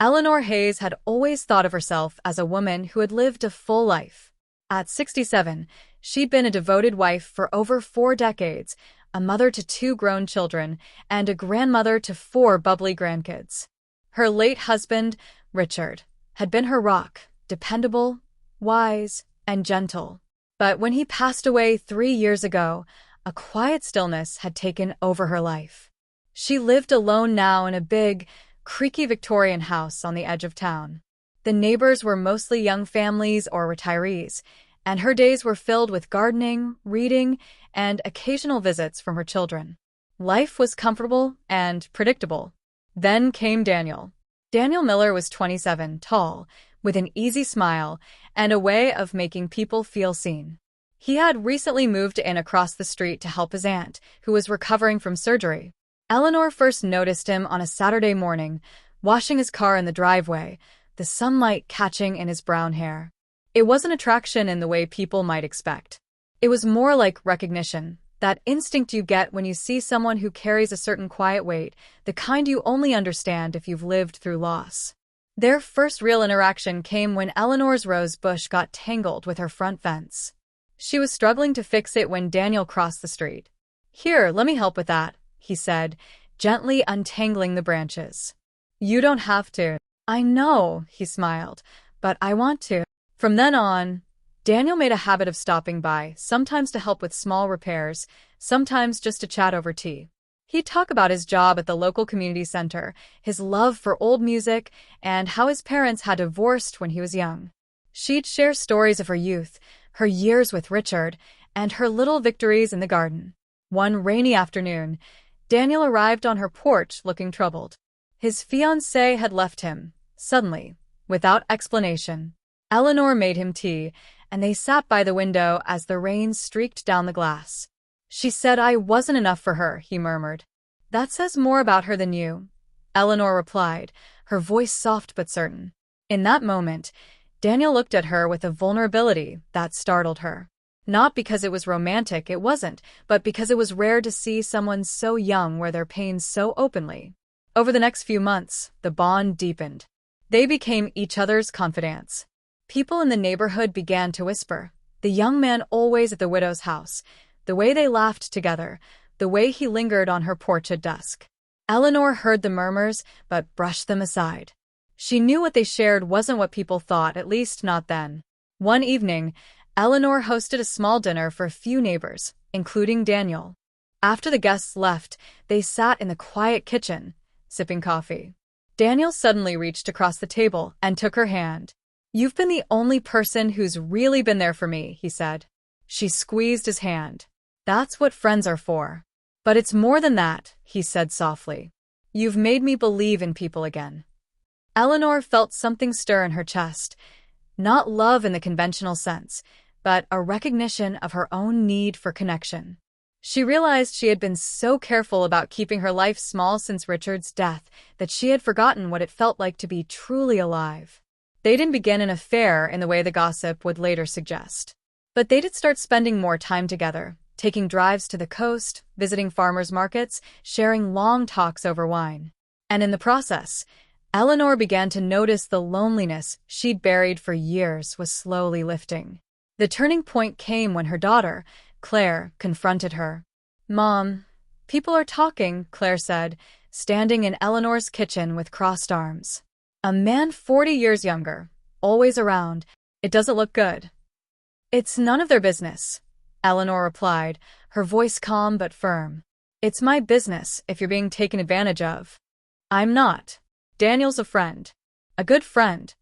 Eleanor Hayes had always thought of herself as a woman who had lived a full life. At 67, she'd been a devoted wife for over 4 decades, a mother to 2 grown children, and a grandmother to 4 bubbly grandkids. Her late husband, Richard, had been her rock, dependable, wise, and gentle. But when he passed away 3 years ago, a quiet stillness had taken over her life. She lived alone now in a big, creaky Victorian house on the edge of town. The neighbors were mostly young families or retirees, and her days were filled with gardening, reading, and occasional visits from her children. Life was comfortable and predictable. Then came Daniel. Daniel Miller was 27, tall, with an easy smile and a way of making people feel seen. He had recently moved in across the street to help his aunt, who was recovering from surgery. Eleanor first noticed him on a Saturday morning, washing his car in the driveway, the sunlight catching in his brown hair. It wasn't attraction in the way people might expect. It was more like recognition, that instinct you get when you see someone who carries a certain quiet weight, the kind you only understand if you've lived through loss. Their first real interaction came when Eleanor's rose bush got tangled with her front fence. She was struggling to fix it when Daniel crossed the street. "Here, let me help with that," he said, gently untangling the branches. "You don't have to." "I know," he smiled, "but I want to." From then on, Daniel made a habit of stopping by, sometimes to help with small repairs, sometimes just to chat over tea. He'd talk about his job at the local community center, his love for old music, and how his parents had divorced when he was young. She'd share stories of her youth, her years with Richard, and her little victories in the garden. One rainy afternoon, Daniel arrived on her porch looking troubled. His fiancée had left him, suddenly, without explanation. Eleanor made him tea, and they sat by the window as the rain streaked down the glass. "She said I wasn't enough for her," he murmured. "That says more about her than you," Eleanor replied, her voice soft but certain. In that moment, Daniel looked at her with a vulnerability that startled her. Not because it was romantic, it wasn't, but because it was rare to see someone so young wear their pain so openly. Over the next few months, the bond deepened. They became each other's confidants. People in the neighborhood began to whisper, the young man always at the widow's house, the way they laughed together, the way he lingered on her porch at dusk. Eleanor heard the murmurs, but brushed them aside. She knew what they shared wasn't what people thought, at least not then. One evening, Eleanor hosted a small dinner for a few neighbors, including Daniel. After the guests left, they sat in the quiet kitchen, sipping coffee. Daniel suddenly reached across the table and took her hand. "You've been the only person who's really been there for me," he said. She squeezed his hand. "That's what friends are for." "But it's more than that," he said softly. "You've made me believe in people again." Eleanor felt something stir in her chest, not love in the conventional sense, but a recognition of her own need for connection. She realized she had been so careful about keeping her life small since Richard's death that she had forgotten what it felt like to be truly alive. They didn't begin an affair in the way the gossip would later suggest. But they did start spending more time together, taking drives to the coast, visiting farmers' markets, sharing long talks over wine. And in the process, Eleanor began to notice the loneliness she'd buried for years was slowly lifting. The turning point came when her daughter, Claire, confronted her. "Mom, people are talking," Claire said, standing in Eleanor's kitchen with crossed arms. "A man 40 years younger, always around. It doesn't look good." "It's none of their business," Eleanor replied, her voice calm but firm. "It's my business if you're being taken advantage of." "I'm not. Daniel's a friend. A good friend."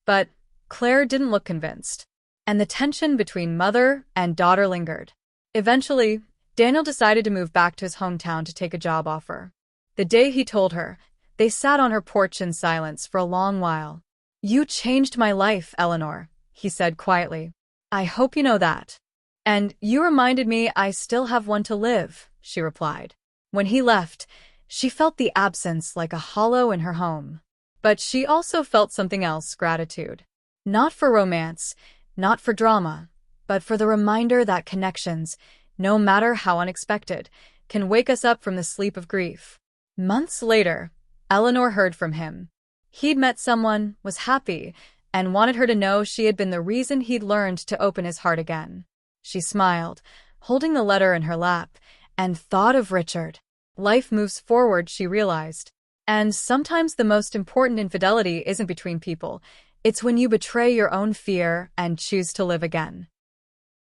But Claire didn't look convinced. And the tension between mother and daughter lingered. Eventually, Daniel decided to move back to his hometown to take a job offer. The day he told her, they sat on her porch in silence for a long while. "You changed my life, Eleanor," he said quietly. "I hope you know that." "And you reminded me I still have one to live," she replied. When he left, she felt the absence like a hollow in her home. But she also felt something else, gratitude. Not for romance, not for drama, but for the reminder that connections, no matter how unexpected, can wake us up from the sleep of grief. Months later, Eleanor heard from him. He'd met someone, was happy, and wanted her to know she had been the reason he'd learned to open his heart again. She smiled, holding the letter in her lap, and thought of Richard. Life moves forward, she realized. And sometimes the most important infidelity isn't between people. It's when you betray your own fear and choose to live again.